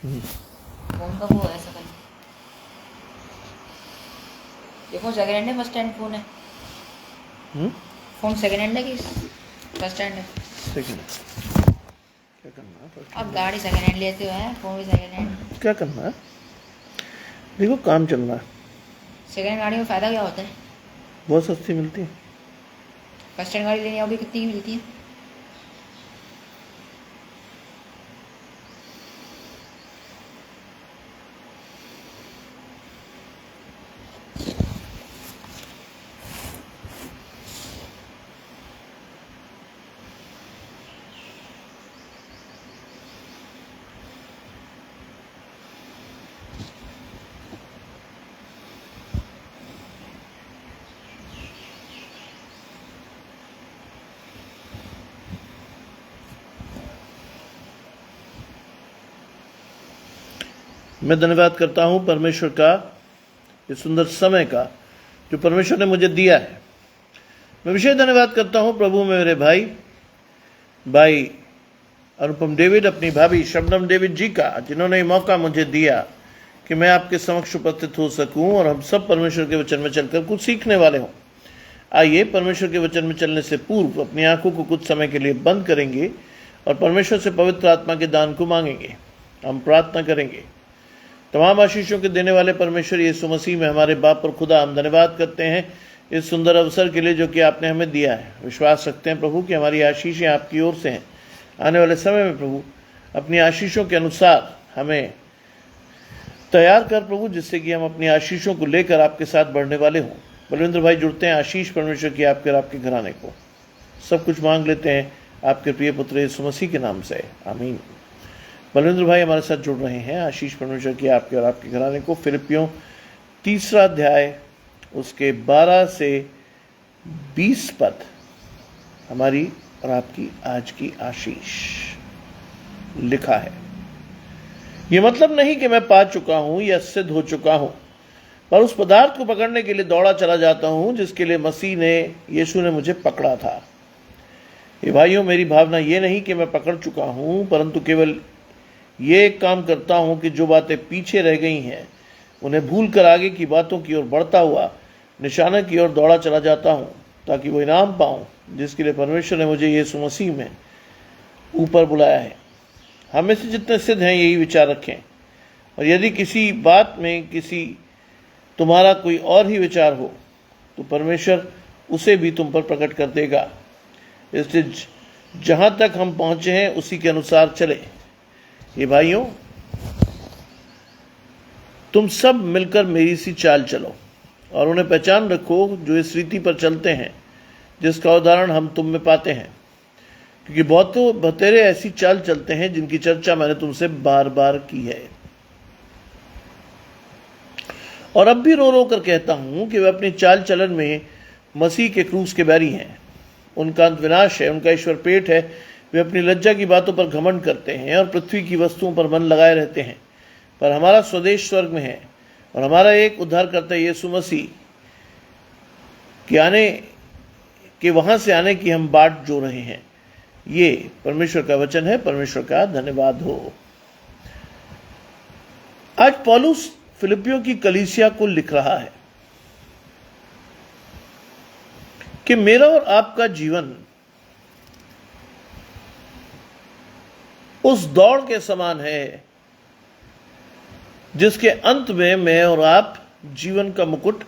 Phone का वो है ऐसा कल। देखो सेकंड हैंड है फर्स्ट हैंड फोन है? फोन सेकंड हैंड है कि फर्स्ट हैंड है? सेकंड क्या करना है फर्स्ट अब हैंड गाड़ी सेकंड हैंड लेते हो है, फोन भी सेकंड हैंड। क्या करना है? देखो काम चल रहा है, सेकंड हैंड गाड़ी में फ़ायदा क्या होता है? बहुत सस्ती मिलती है। फर्स्ट हैंड गाड़ी लेनी होगी कितनी की मिलती है? मैं धन्यवाद करता हूँ परमेश्वर का, इस सुंदर समय का जो परमेश्वर ने मुझे दिया है। मैं विशेष धन्यवाद करता हूँ प्रभु में मेरे भाई अनुपम डेविड, अपनी भाभी शबनम डेविड जी का, जिन्होंने ये मौका मुझे दिया कि मैं आपके समक्ष उपस्थित हो सकूं और हम सब परमेश्वर के वचन में चलकर कुछ सीखने वाले हों। आइए परमेश्वर के वचन में चलने से पूर्व अपनी आंखों को कुछ समय के लिए बंद करेंगे और परमेश्वर से पवित्र आत्मा के दान को मांगेंगे। हम प्रार्थना करेंगे। तमाम आशीषों के देने वाले परमेश्वर यीशु मसीह में हमारे बाप और खुदा, हम धन्यवाद करते हैं इस सुंदर अवसर के लिए जो कि आपने हमें दिया है। विश्वास रखते हैं प्रभु कि हमारी आशीषें आपकी ओर से हैं। आने वाले समय में प्रभु अपनी आशीषों के अनुसार हमें तैयार कर प्रभु, जिससे कि हम अपनी आशीषों को लेकर आपके साथ बढ़ने वाले हों। बलविंद्र भाई जुड़ते हैं आशीष परमेश्वर की आपके और आपके घराने को। सब कुछ मांग लेते हैं आपके प्रिय पुत्र यीशु मसीह के नाम से, आमीन। बलविंद्र भाई हमारे साथ जुड़ रहे हैं आशीष परमेश्वर की आपके और आपके घराने को। फिलिपियों 3 अध्याय उसके 12 से 20 पद हमारी और आपकी आज की आशीष लिखा है। ये मतलब नहीं कि मैं पा चुका हूं या सिद्ध हो चुका हूं, पर उस पदार्थ को पकड़ने के लिए दौड़ा चला जाता हूं जिसके लिए यीशु ने मुझे पकड़ा था। ये भाइयों, मेरी भावना ये नहीं कि मैं पकड़ चुका हूं, परंतु केवल ये एक काम करता हूं कि जो बातें पीछे रह गई हैं उन्हें भूलकर आगे की बातों की ओर बढ़ता हुआ निशाने की ओर दौड़ा चला जाता हूं, ताकि वो इनाम पाऊं जिसके लिए परमेश्वर ने मुझे यीशु मसीह में ऊपर बुलाया है। हम में से जितने सिद्ध हैं यही विचार रखें, और यदि किसी बात में किसी तुम्हारा कोई और ही विचार हो तो परमेश्वर उसे भी तुम पर प्रकट कर देगा। इसलिए जहां तक हम पहुंचे हैं उसी के अनुसार चले। ये भाइयों, तुम सब मिलकर मेरी सी चाल चलो और उन्हें पहचान रखो जो इस रीति पर चलते हैं जिसका उदाहरण हम तुम में पाते हैं, क्योंकि बहुतों बतेरे ऐसी चाल चलते हैं जिनकी चर्चा मैंने तुमसे बार बार की है। और अब भी रो रो कर कहता हूं कि वे अपनी चाल चलन में मसीह के क्रूस के बैरी हैं। उनका अंत विनाश है, उनका ईश्वर पेट है। वे अपनी लज्जा की बातों पर घमंड करते हैं और पृथ्वी की वस्तुओं पर मन लगाए रहते हैं। पर हमारा स्वदेश स्वर्ग में है और हमारा एक उद्धारकर्ता यीशु मसीह के आने के वहां से आने की हम बाट जो रहे हैं। ये परमेश्वर का वचन है। परमेश्वर का धन्यवाद हो। आज पौलुस फिलिपियों की कलीसिया को लिख रहा है कि मेरा और आपका जीवन उस दौड़ के समान है जिसके अंत में मैं और आप जीवन का मुकुट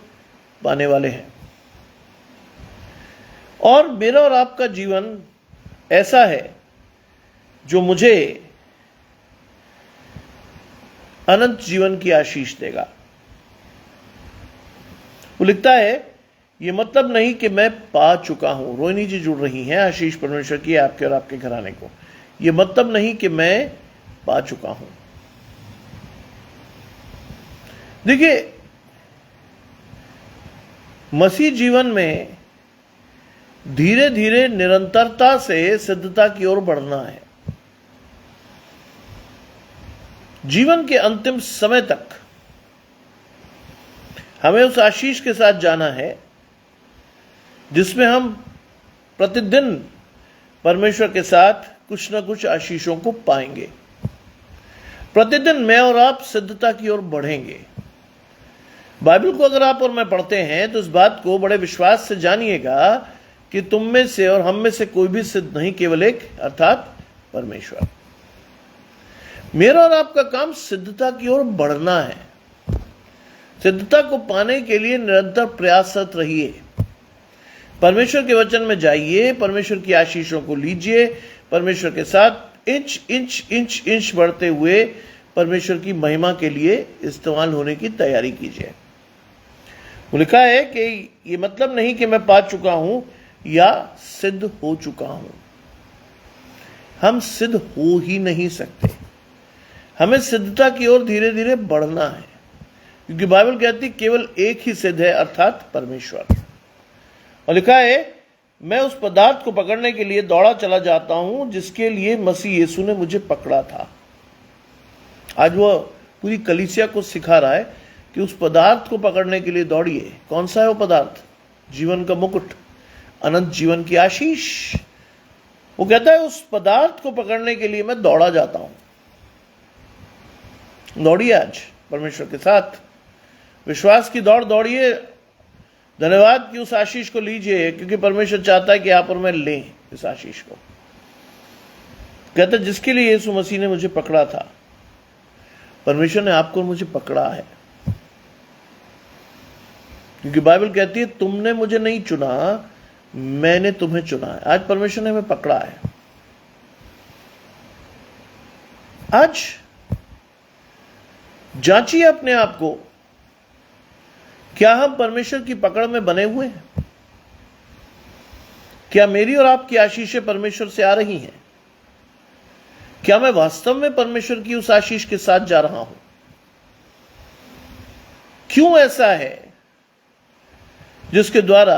पाने वाले हैं। और मेरा और आपका जीवन ऐसा है जो मुझे अनंत जीवन की आशीष देगा। वो लिखता है, ये मतलब नहीं कि मैं पा चुका हूं। रोहिणी जी जुड़ रही हैं आशीष परमेश्वर की आपके और आपके घराने को। ये मतलब नहीं कि मैं पा चुका हूं। देखिए, मसीह जीवन में धीरे धीरे निरंतरता से सिद्धता की ओर बढ़ना है। जीवन के अंतिम समय तक हमें उस आशीष के साथ जाना है जिसमें हम प्रतिदिन परमेश्वर के साथ कुछ न कुछ आशीषों को पाएंगे। प्रतिदिन मैं और आप सिद्धता की ओर बढ़ेंगे। बाइबल को अगर आप और मैं पढ़ते हैं तो इस बात को बड़े विश्वास से जानिएगा कि तुम में से और हम में से कोई भी सिद्ध नहीं, केवल एक अर्थात परमेश्वर। मेरा और आपका काम सिद्धता की ओर बढ़ना है। सिद्धता को पाने के लिए निरंतर प्रयासरत रहिए। परमेश्वर के वचन में जाइए, परमेश्वर की आशीषों को लीजिए, परमेश्वर के साथ इंच इंच इंच इंच बढ़ते हुए परमेश्वर की महिमा के लिए इस्तेमाल होने की तैयारी कीजिए। वो लिखा है कि ये मतलब नहीं कि मैं पा चुका हूं या सिद्ध हो चुका हूं। हम सिद्ध हो ही नहीं सकते। हमें सिद्धता की ओर धीरे धीरे बढ़ना है, क्योंकि बाइबल कहती केवल एक ही सिद्ध है अर्थात परमेश्वर। और लिखा है मैं उस पदार्थ को पकड़ने के लिए दौड़ा चला जाता हूं जिसके लिए मसीह यीशु ने मुझे पकड़ा था। आज वह पूरी कलीसिया को सिखा रहा है कि उस पदार्थ को पकड़ने के लिए दौड़िए। कौन सा है वो पदार्थ? जीवन का मुकुट, अनंत जीवन की आशीष। वो कहता है उस पदार्थ को पकड़ने के लिए मैं दौड़ा जाता हूं। दौड़िए आज परमेश्वर के साथ, विश्वास की दौड़ दौड़िए। धन्यवाद कि उस आशीष को लीजिए, क्योंकि परमेश्वर चाहता है कि आप और मैं लें इस आशीष को। कहता है जिसके लिए यीशु मसीह ने मुझे पकड़ा था, परमेश्वर ने आपको और मुझे पकड़ा है। क्योंकि बाइबल कहती है तुमने मुझे नहीं चुना, मैंने तुम्हें चुना है। आज परमेश्वर ने हमें पकड़ा है। आज जांचिए अपने आप को, क्या हम परमेश्वर की पकड़ में बने हुए हैं? क्या मेरी और आपकी आशीषें परमेश्वर से आ रही हैं? क्या मैं वास्तव में परमेश्वर की उस आशीष के साथ जा रहा हूं? क्यों ऐसा है जिसके द्वारा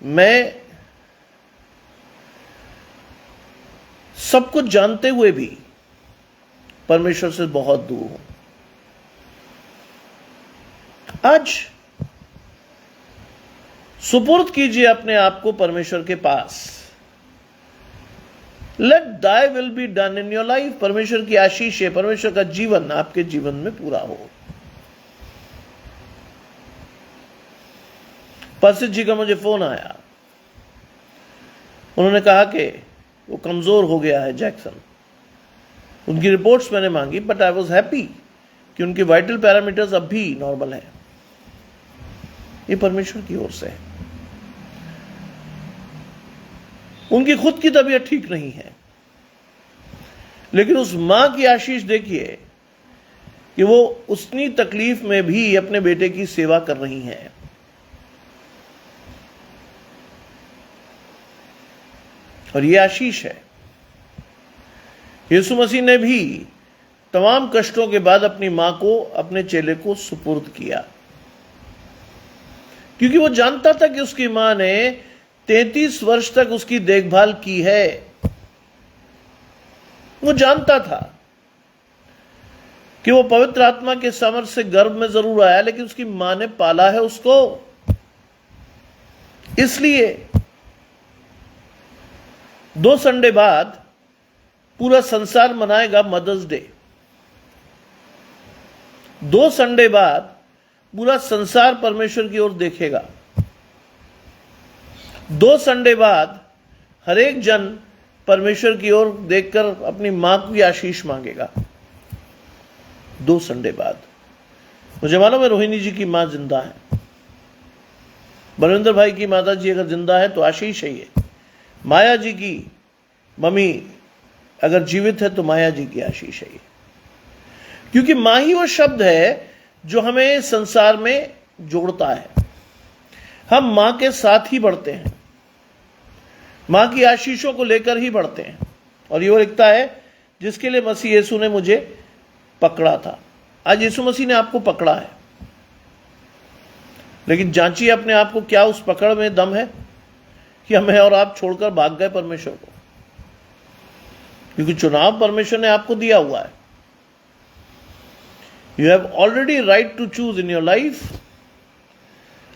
मैं सब कुछ जानते हुए भी परमेश्वर से बहुत दूर हूं? आज सुपुर्द कीजिए अपने आप को परमेश्वर के पास। Let thy will be done in your life. परमेश्वर की आशीष है, परमेश्वर का जीवन आपके जीवन में पूरा हो। परसित जी का मुझे फोन आया, उन्होंने कहा कि वो कमजोर हो गया है जैक्सन। उनकी रिपोर्ट्स मैंने मांगी, बट आई वॉज हैप्पी कि उनके वाइटल पैरामीटर्स अब भी नॉर्मल है। ये परमेश्वर की ओर से है। उनकी खुद की तबीयत ठीक नहीं है, लेकिन उस मां की आशीष देखिए कि वो उतनी तकलीफ में भी अपने बेटे की सेवा कर रही हैं। और ये आशीष है। यीशु मसीह ने भी तमाम कष्टों के बाद अपनी मां को, अपने चेले को सुपुर्द किया, क्योंकि वो जानता था कि उसकी मां ने 33 वर्ष तक उसकी देखभाल की है। वो जानता था कि वो पवित्र आत्मा के सामर्थ्य से गर्भ में जरूर आया, लेकिन उसकी मां ने पाला है उसको। इसलिए 2 संडे बाद पूरा संसार मनाएगा मदर्स डे। 2 संडे बाद पूरा संसार परमेश्वर की ओर देखेगा। 2 संडे बाद हर एक जन परमेश्वर की ओर देखकर अपनी मां की आशीष मांगेगा। 2 संडे बाद। मुझे मालूम है रोहिणी जी की मां जिंदा है, बलविंदर भाई की माता जी अगर जिंदा है तो आशीष है ये। माया जी की मम्मी अगर जीवित है तो माया जी की आशीष है ये, क्योंकि मां ही वो शब्द है जो हमें संसार में जोड़ता है। हम मां के साथ ही बढ़ते हैं, मां की आशीषों को लेकर ही बढ़ते हैं। और ये वो लिखता है जिसके लिए मसीह यीशु ने मुझे पकड़ा था। आज यीशु मसीह ने आपको पकड़ा है, लेकिन जांचिए अपने आप को, क्या उस पकड़ में दम है कि हमें और आप छोड़कर भाग गए परमेश्वर को? क्योंकि चुनाव परमेश्वर ने आपको दिया हुआ है। You have already right to choose in your life.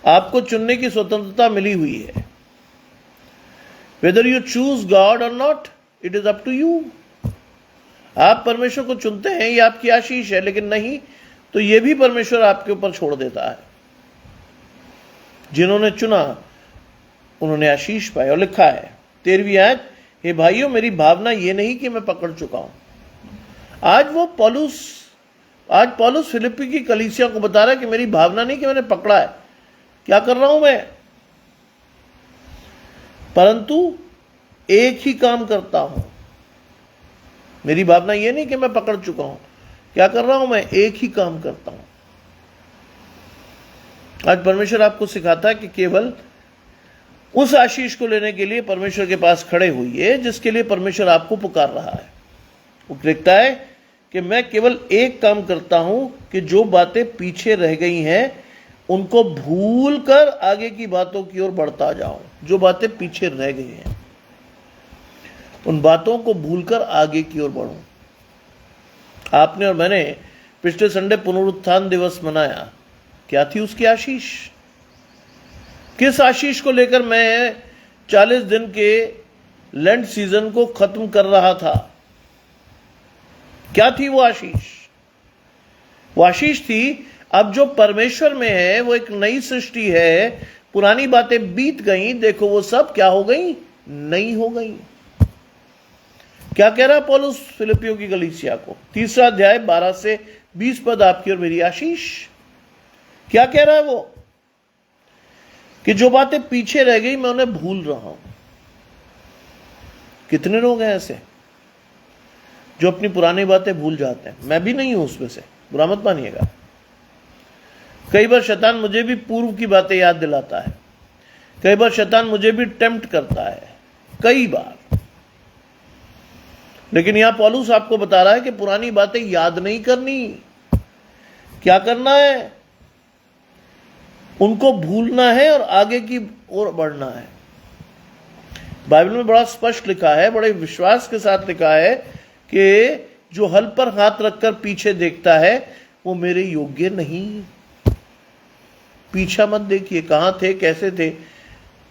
आपको चुनने की स्वतंत्रता मिली हुई है। Whether you choose God or not, it is up to you. आप परमेश्वर को चुनते हैं, ये आपकी आशीष है, लेकिन नहीं तो ये भी परमेश्वर आपके ऊपर छोड़ देता है। जिन्होंने चुना उन्होंने आशीष पाई। और लिखा है 13वीं आयत, हे भाइयों मेरी भावना ये नहीं कि मैं पकड़ चुका हूं। आज पौलुस फिलिप्पी की कलीसिया को बता रहा है कि मेरी भावना नहीं कि मैंने पकड़ा है, क्या कर रहा हूं मैं, परंतु एक ही काम करता हूं। मेरी भावना यह नहीं कि मैं पकड़ चुका हूं, क्या कर रहा हूं मैं, एक ही काम करता हूं। आज परमेश्वर आपको सिखाता है कि केवल उस आशीष को लेने के लिए परमेश्वर के पास खड़े होइए जिसके लिए परमेश्वर आपको पुकार रहा है। वो लिखता है कि मैं केवल एक काम करता हूं कि जो बातें पीछे रह गई हैं उनको भूल कर आगे की बातों की ओर बढ़ता जाऊं। जो बातें पीछे रह गई हैं उन बातों को भूलकर आगे की ओर बढ़ूं। आपने और मैंने पिछले संडे पुनरुत्थान दिवस मनाया। क्या थी उसकी आशीष? किस आशीष को लेकर मैं 40 दिन के लेंट सीजन को खत्म कर रहा था? क्या थी वो आशीष? वो आशीष थी, अब जो परमेश्वर में है वो एक नई सृष्टि है, पुरानी बातें बीत गई, देखो वो सब क्या हो गई, नई हो गई। क्या कह रहा पौलुस फिलिप्पियों की कलीसिया को? 3 अध्याय 12 से 20 पद, आपकी और मेरी आशीष। क्या कह रहा है वो? कि जो बातें पीछे रह गई मैं उन्हें भूल रहा हूं। कितने लोग हैं ऐसे जो अपनी पुरानी बातें भूल जाते हैं? मैं भी नहीं हूं उसमें से, बुरा मत मानिएगा। कई बार शैतान मुझे भी पूर्व की बातें याद दिलाता है, कई बार शैतान मुझे भी टेम्प्ट करता है, कई बार। लेकिन यहां पौलुस आपको बता रहा है कि पुरानी बातें याद नहीं करनी। क्या करना है? उनको भूलना है और आगे की ओर बढ़ना है। बाइबल में बड़ा स्पष्ट लिखा है, बड़े विश्वास के साथ लिखा है कि जो हल पर हाथ रखकर पीछे देखता है वो मेरे योग्य नहीं। पीछा मत देखिए, कहां थे, कैसे थे।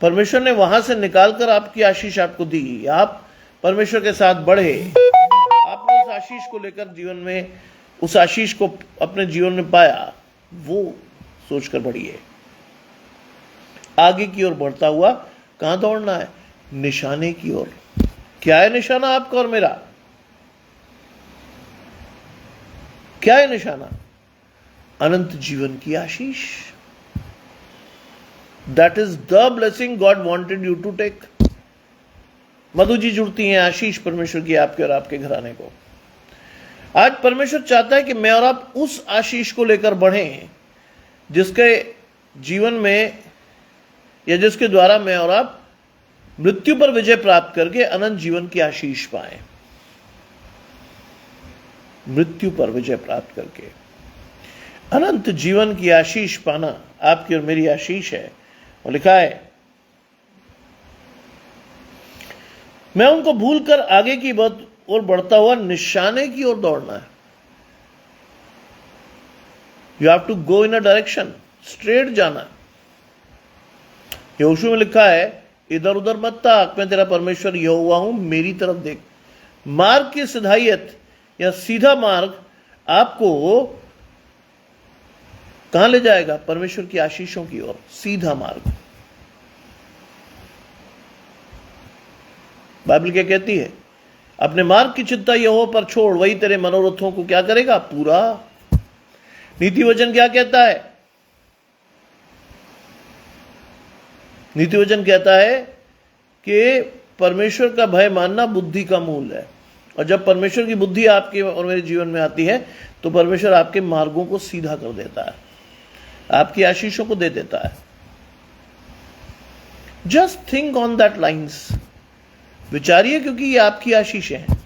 परमेश्वर ने वहां से निकालकर आपकी आशीष आपको दी। आप परमेश्वर के साथ बढ़े, आपने उस आशीष को लेकर जीवन में, उस आशीष को अपने जीवन में पाया, वो सोचकर बढ़िए। आगे की ओर बढ़ता हुआ कहां दौड़ना है? निशाने की ओर। क्या है निशाना आपका और मेरा? क्या है निशाना? अनंत जीवन की आशीष। That is the blessing God wanted you to take. Madhu ji जुड़ती हैं आशीष परमेश्वर की आपके और आपके घराने को। आज परमेश्वर चाहता है कि मैं और आप उस आशीष को लेकर बढ़ें जिसके जीवन में, या जिसके द्वारा मैं और आप मृत्यु पर विजय प्राप्त करके अनंत जीवन की आशीष पाएं। मृत्यु पर विजय प्राप्त करके अनंत जीवन की आशीष पाना आपकी और मेरी आशीष है। और लिखा है, मैं उनको भूलकर आगे की बात और बढ़ता हुआ निशाने की ओर दौड़ना है। You have to go in a direction, straight जाना। यहोशू में लिखा है, इधर उधर मत ताक, मैं तेरा परमेश्वर यहोवा हूं, मेरी तरफ देख। मार्ग की सिधाइयत या सीधा मार्ग आपको कहां ले जाएगा? परमेश्वर की आशीषों की ओर। सीधा मार्ग। बाइबल क्या कहती है? अपने मार्ग की चिंता यहोवा पर छोड़, वही तेरे मनोरथों को क्या करेगा? पूरा। नीति वचन क्या कहता है? नीति वचन कहता है कि परमेश्वर का भय मानना बुद्धि का मूल है। और जब परमेश्वर की बुद्धि आपके और मेरे जीवन में आती है तो परमेश्वर आपके मार्गों को सीधा कर देता है, आपकी आशीषों को दे देता है। Just think on that lines. विचारिए, क्योंकि ये आपकी आशीषें हैं।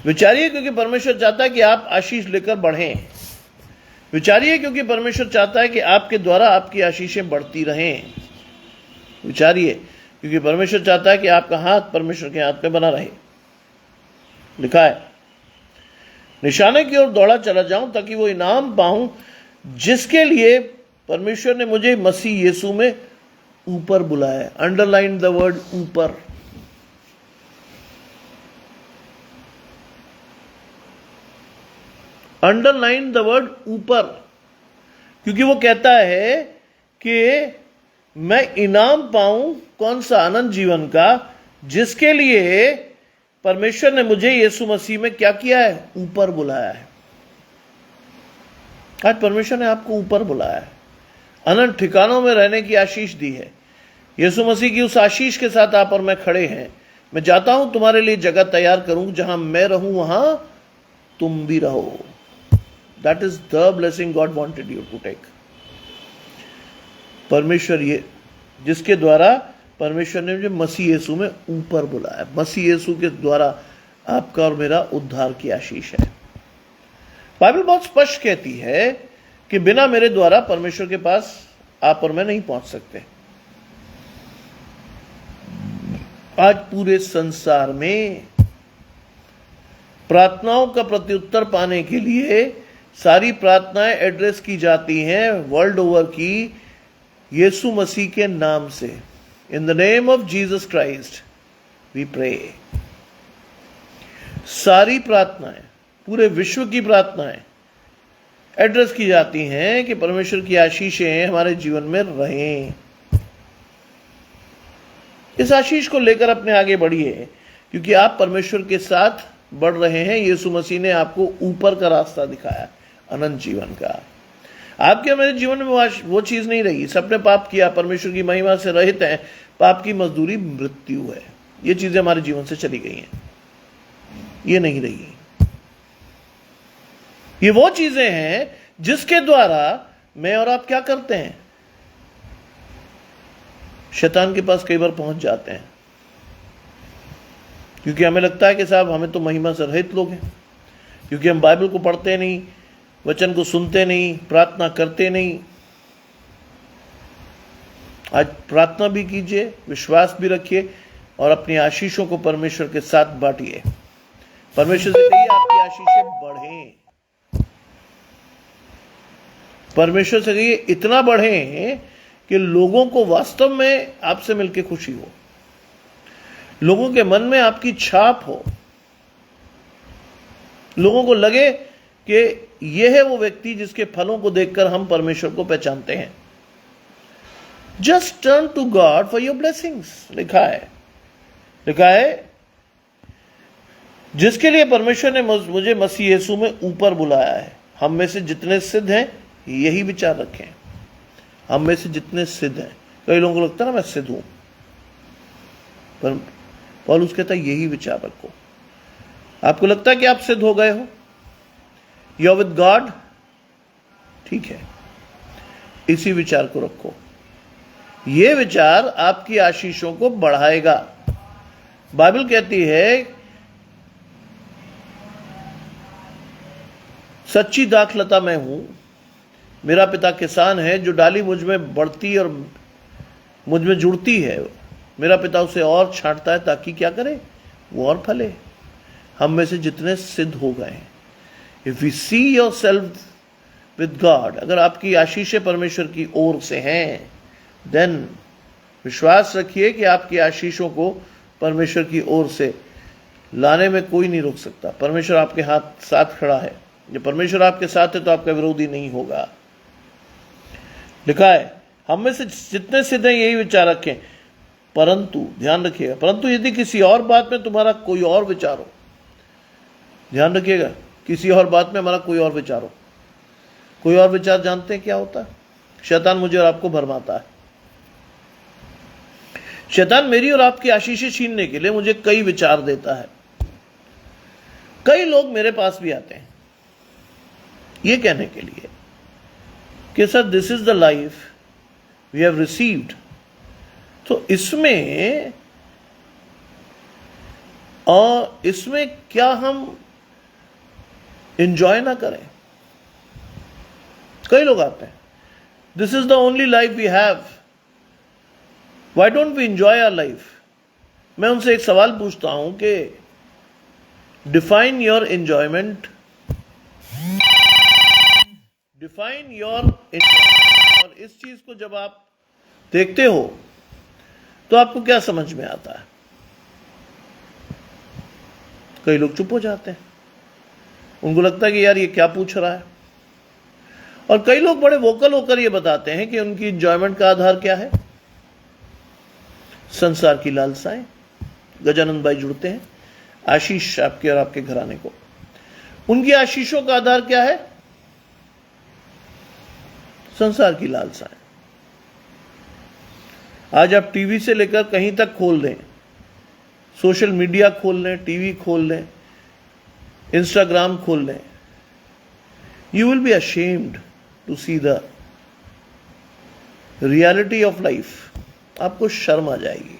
विचारिए, क्योंकि परमेश्वर चाहता है कि आप आशीष लेकर बढ़ें। विचारिए, क्योंकि परमेश्वर चाहता है कि आपके द्वारा आपकी आशीषें बढ़ती रहें। विचारिए, क्योंकि परमेश्वर चाहता है कि आपका हाथ परमेश्वर के हाथ में बना रहे। लिखा है, निशाने की ओर दौड़ा चला जाऊं ताकि वो इनाम पाऊं जिसके लिए परमेश्वर ने मुझे मसीह यीशु में ऊपर बुलाया। अंडरलाइन द वर्ड ऊपर। अंडरलाइन द वर्ड ऊपर, क्योंकि वो कहता है कि मैं इनाम पाऊं कौन सा? अनंत जीवन का, जिसके लिए परमेश्वर ने मुझे यीशु मसीह में क्या किया है? ऊपर बुलाया है। आज परमेश्वर ने आपको ऊपर बुलाया है, अनंत ठिकानों में रहने की आशीष दी है। यीशु मसीह की उस आशीष के साथ आप और मैं खड़े हैं। मैं जाता हूं तुम्हारे लिए जगह तैयार करूं, जहां मैं रहूं वहां तुम भी रहो। That is the blessing God wanted you to take. परमेश्वर ये जिसके द्वारा परमेश्वर ने मुझे मसीह यीशु में ऊपर बुलाया, मसीह यीशु के द्वारा आपका और मेरा उद्धार की आशीष है। बाइबल बहुत स्पष्ट कहती है कि बिना मेरे द्वारा परमेश्वर के पास आप और मैं नहीं पहुंच सकते। आज पूरे संसार में प्रार्थनाओं का प्रत्युत्तर पाने के लिए सारी प्रार्थनाएं एड्रेस की जाती हैं वर्ल्ड ओवर की यीशु मसीह के नाम से। In the name of Jesus Christ we pray. सारी प्रार्थनाएं, पूरे विश्व की प्रार्थनाएं एड्रेस की जाती हैं कि परमेश्वर की आशीषें हमारे जीवन में रहें। इस आशीष को लेकर अपने आगे बढ़िए, क्योंकि आप परमेश्वर के साथ बढ़ रहे हैं। यीशु मसीह ने आपको ऊपर का रास्ता दिखाया, अनंत जीवन का। आपके मेरे जीवन में वो चीज नहीं रही। सबने पाप किया, परमेश्वर की महिमा से रहित हैं, पाप की मजदूरी मृत्यु है। ये चीजें हमारे जीवन से चली गई हैं, ये नहीं रही। ये वो चीजें हैं जिसके द्वारा मैं और आप क्या करते हैं? शैतान के पास कई बार पहुंच जाते हैं, क्योंकि हमें लगता है कि साहब हमें तो महिमा से रहित लोग हैं, क्योंकि हम बाइबल को पढ़ते नहीं, वचन को सुनते नहीं, प्रार्थना करते नहीं। आज प्रार्थना भी कीजिए, विश्वास भी रखिए और अपनी आशीषों को परमेश्वर के साथ बांटिए। परमेश्वर से कहिए आपकी आशीषें बढ़ें। परमेश्वर से कहिए इतना बढ़ें कि लोगों को वास्तव में आपसे मिलकर खुशी हो, लोगों के मन में आपकी छाप हो, लोगों को लगे कि यह है वो व्यक्ति जिसके फलों को देखकर हम परमेश्वर को पहचानते हैं। Just turn to God for your blessings. लिखा है जिसके लिए परमेश्वर ने मुझे मसीह यीशु में ऊपर बुलाया है। हम में से जितने सिद्ध हैं यही विचार रखें। हम में से जितने सिद्ध हैं, कई लोगों को लगता है ना मैं सिद्ध हूं, पर पौलुस कहता है यही विचार रखो। आपको लगता है कि आप सिद्ध हो गए हो, यू आर विद गॉड, ठीक है, इसी विचार को रखो। यह विचार आपकी आशीषों को बढ़ाएगा। बाइबल कहती है सच्ची दाखलता मैं हूं, मेरा पिता किसान है। जो डाली मुझ में बढ़ती और मुझ में जुड़ती है, मेरा पिता उसे और छांटता है ताकि क्या करे? वो और फले। हम में से जितने सिद्ध हो गए हैं, if we see yourself with God, अगर आपकी आशीषें परमेश्वर की ओर से हैं, देन विश्वास रखिए कि आपकी आशीषों को परमेश्वर की ओर से लाने में कोई नहीं रोक सकता। परमेश्वर आपके साथ खड़ा है। जब परमेश्वर आपके साथ है तो आपका विरोधी नहीं होगा। लिखा है हम में से जितने सिद्ध हैं यही विचार रखें, परंतु ध्यान रखिएगा, परंतु यदि किसी और बात में तुम्हारा कोई और विचार हो, ध्यान रखिएगा, किसी और बात में हमारा कोई और विचार हो। कोई और विचार जानते हैं क्या होता है? शैतान मुझे और आपको भरमाता है। शैतान मेरी और आपकी आशीषें छीनने के लिए मुझे कई विचार देता है। कई लोग मेरे पास भी आते हैं ये कहने के लिए कि sir this is the life we have received, तो इसमें क्या हम एंजॉय ना करें? कई लोग आते हैं, this is the only life we have, why don't we enjoy our life? मैं उनसे एक सवाल पूछता हूं कि define your enjoyment, define your enjoyment. और इस चीज को जब आप देखते हो तो आपको क्या समझ में आता है? कई लोग चुप हो जाते हैं। उनको लगता है कि यार ये क्या पूछ रहा है। और कई लोग बड़े वोकल होकर ये बताते हैं कि उनकी एंजॉयमेंट का आधार क्या है, संसार की लालसाएं। गजानंद भाई जुड़ते हैं, आशीष आपके और आपके घराने को, उनकी आशीषों का आधार क्या है, संसार की लालसाएं। आज आप टीवी से लेकर कहीं तक खोल दें, सोशल मीडिया खोल लें, टीवी खोल लें, इंस्टाग्राम खोल लें, you will be ashamed to see the reality of life. आपको शर्म आ जाएगी।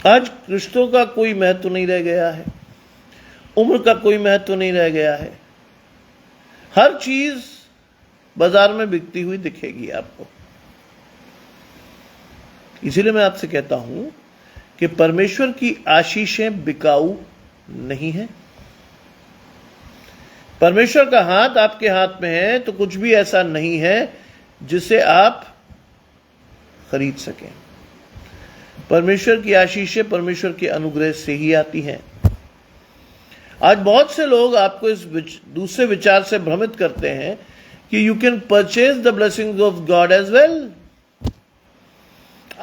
आज रिश्तों का कोई महत्व नहीं रह गया है, उम्र का कोई महत्व नहीं रह गया है। हर चीज बाजार में बिकती हुई दिखेगी आपको। इसीलिए मैं आपसे कहता हूं कि परमेश्वर की आशीषें बिकाऊ नहीं है। परमेश्वर का हाथ आपके हाथ में है तो कुछ भी ऐसा नहीं है जिसे आप खरीद सकें। परमेश्वर की आशीषें परमेश्वर के अनुग्रह से ही आती हैं। आज बहुत से लोग आपको इस दूसरे विचार से भ्रमित करते हैं कि you can purchase the blessings of God as well.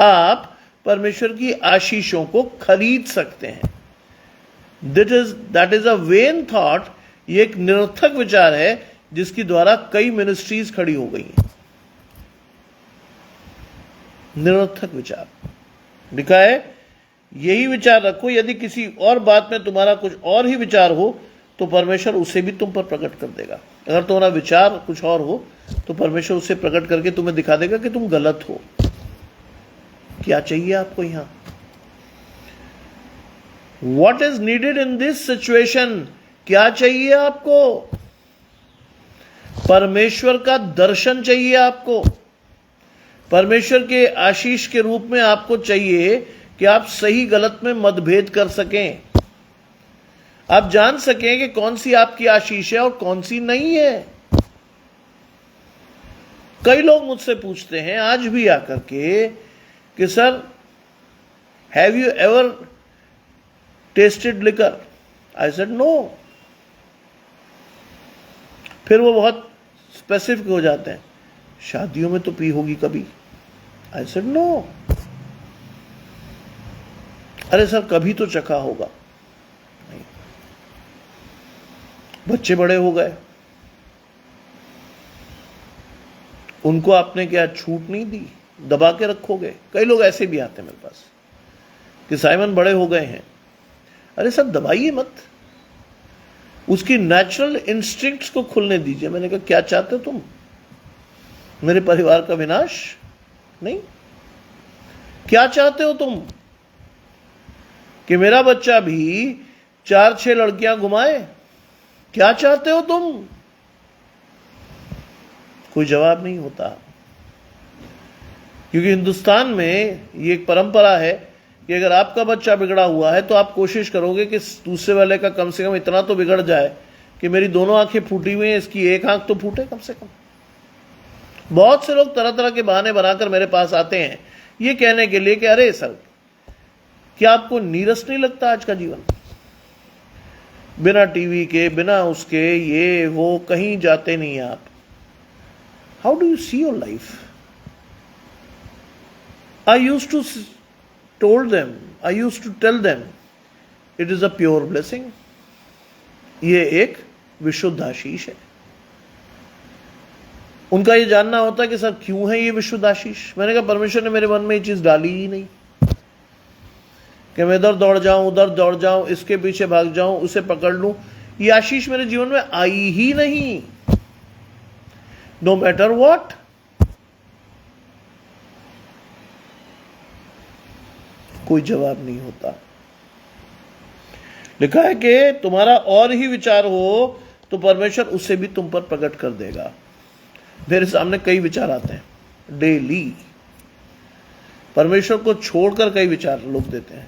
आप परमेश्वर की आशीषों को खरीद सकते हैं। That is a vain thought. ये एक निरर्थक विचार है जिसके द्वारा कई मिनिस्ट्रीज खड़ी हो गई हैं। निरर्थक विचार लिखा है, यही विचार रखो, यदि किसी और बात में तुम्हारा कुछ और ही विचार हो तो परमेश्वर उसे भी तुम पर प्रकट कर देगा। अगर तुम्हारा विचार कुछ और हो तो परमेश्वर उसे प्रकट करके तुम्हें दिखा देगा कि तुम गलत हो। क्या चाहिए आपको यहां? What is needed in this situation? क्या चाहिए आपको? परमेश्वर का दर्शन चाहिए आपको। परमेश्वर के आशीष के रूप में आपको चाहिए कि आप सही गलत में मतभेद कर सकें। आप जान सकें कि कौन सी आपकी आशीष है और कौन सी नहीं है। कई लोग मुझसे पूछते हैं आज भी आकर के कि sir, have you ever tasted liquor? I said no. फिर वो बहुत स्पेसिफिक हो जाते हैं, शादियों में तो पी होगी कभी? I said no. अरे सर, कभी तो चखा होगा। नहीं। बच्चे बड़े हो गए, उनको आपने क्या छूट नहीं दी, दबा के रखोगे? कई लोग ऐसे भी आते हैं मेरे पास कि साइमन बड़े हो गए हैं। अरे सर, दबाइए मत, उसकी नेचुरल इंस्टिंक्ट्स को खुलने दीजिए। मैंने कहा क्या चाहते हो तुम? मेरे परिवार का विनाश? नहीं। क्या चाहते हो तुम? कि मेरा बच्चा भी 4-6 लड़कियां घुमाए? क्या चाहते हो तुम? कोई जवाब नहीं होता, क्योंकि हिंदुस्तान में ये एक परंपरा है कि अगर आपका बच्चा बिगड़ा हुआ है तो आप कोशिश करोगे कि दूसरे वाले का कम से कम इतना तो बिगड़ जाए कि मेरी दोनों आंखें फूटी हुई हैं, इसकी एक आंख तो फूटे कम से कम। बहुत से लोग तरह तरह के बहाने बनाकर मेरे पास आते हैं ये कहने के लिए कि अरे सर, क्या आपको नीरस नहीं लगता आज का जीवन? बिना टीवी के, बिना उसके, ये वो कहीं जाते नहीं आप। How do you see your life? I used to told them, I used to tell them, it is a pure blessing. ये एक विशुद्ध आशीष है। उनका ये जानना होता है कि सर क्यों है ये विशुद्ध आशीष? मैंने कहा परमेश्वर ने मेरे मन में ये चीज डाली ही नहीं कि मैं इधर दौड़ जाऊं, उधर दौड़ जाऊं, इसके पीछे भाग जाऊं, उसे पकड़ लूं। ये आशीष मेरे जीवन में आई ही नहीं। No matter what. कोई जवाब नहीं होता। लिखा है कि तुम्हारा और ही विचार हो तो परमेश्वर उसे भी तुम पर प्रकट कर देगा। मेरे सामने कई विचार आते हैं डेली। परमेश्वर को छोड़कर कई विचार लोग देते हैं,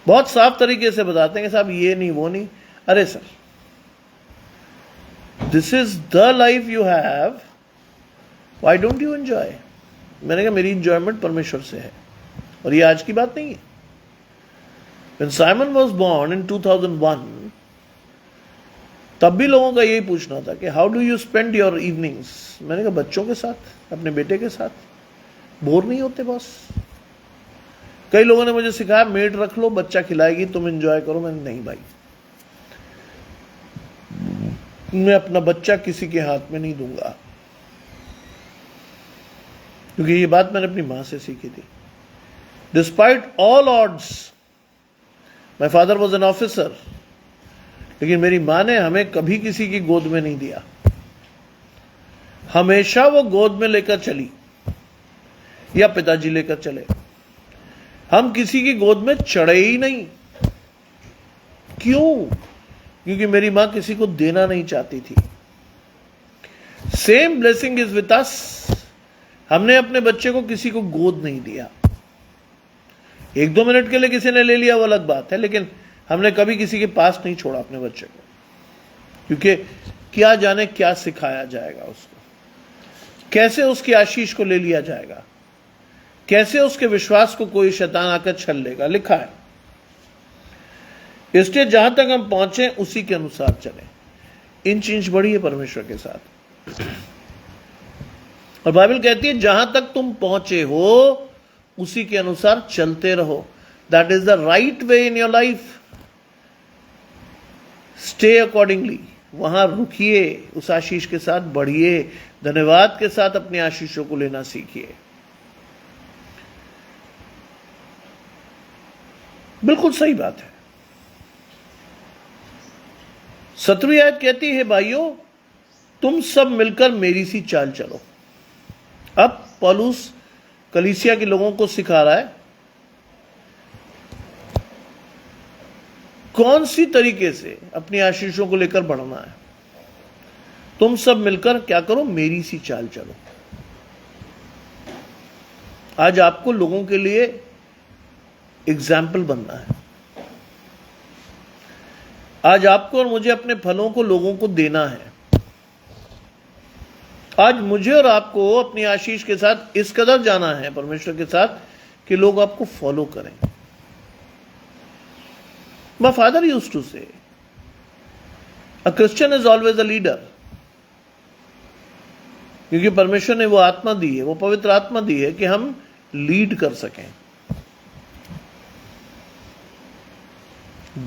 बहुत साफ तरीके से बताते हैं कि साहब ये नहीं, वो नहीं। अरे sir, this is the life you have, why don't you enjoy? मैंने कहा मेरी इंजॉयमेंट परमेश्वर से है, और ये आज की बात नहीं है। When Simon was born in 2001, तब भी लोगों का यही पूछना था कि how do you spend your evenings. मैंने कहा बच्चों के साथ, अपने बेटे के साथ। बोर नहीं होते बॉस? कई लोगों ने मुझे सिखाया मेड रख लो, बच्चा खिलाएगी, तुम एंजॉय करो। मैंने नहीं भाई, मैं अपना बच्चा किसी के हाथ में नहीं दूंगा, क्योंकि ये बात मैंने अपनी मां से सीखी थी। Despite all odds, my father was an officer, लेकिन मेरी मां ने हमें कभी किसी की गोद में नहीं दिया। हमेशा वो गोद में लेकर चली या पिताजी लेकर चले, हम किसी की गोद में चढ़े ही नहीं। क्यों? क्योंकि मेरी मां किसी को देना नहीं चाहती थी। Same blessing is with us. हमने अपने बच्चे को किसी को गोद नहीं दिया। 1-2 मिनट के लिए किसी ने ले लिया वो अलग बात है, लेकिन हमने कभी किसी के पास नहीं छोड़ा अपने बच्चे को, क्योंकि क्या जाने क्या सिखाया जाएगा उसको, कैसे उसकी आशीष को ले लिया जाएगा, कैसे उसके विश्वास को कोई शैतान आकर छल लेगा। लिखा है, इसलिए जहां तक हम पहुंचे उसी के अनुसार चले। इंच बढ़िए परमेश्वर के साथ। और बाइबल कहती है जहां तक तुम पहुंचे हो उसी के अनुसार चलते रहो। That is the right way in your life. Stay accordingly, वहां रुकिए, उस आशीष के साथ बढ़िए, धन्यवाद के साथ अपनी आशीषों को लेना सीखिए। बिल्कुल सही बात है। 17वीं आयत कहती है, भाइयों तुम सब मिलकर मेरी सी चाल चलो। अब पौलुस कलीसिया के लोगों को सिखा रहा है कौन सी तरीके से अपनी आशीषों को लेकर बढ़ना है। तुम सब मिलकर क्या करो, मेरी सी चाल चलो। आज आपको लोगों के लिए एग्जाम्पल बनना है। आज आपको और मुझे अपने फलों को लोगों को देना है। आज मुझे और आपको अपनी आशीष के साथ इस कदर जाना है परमेश्वर के साथ कि लोग आपको फॉलो करें। My father used to say, a Christian is always a leader. क्योंकि परमेश्वर ने वो आत्मा दी है, वो पवित्र आत्मा दी है कि हम लीड कर सकें।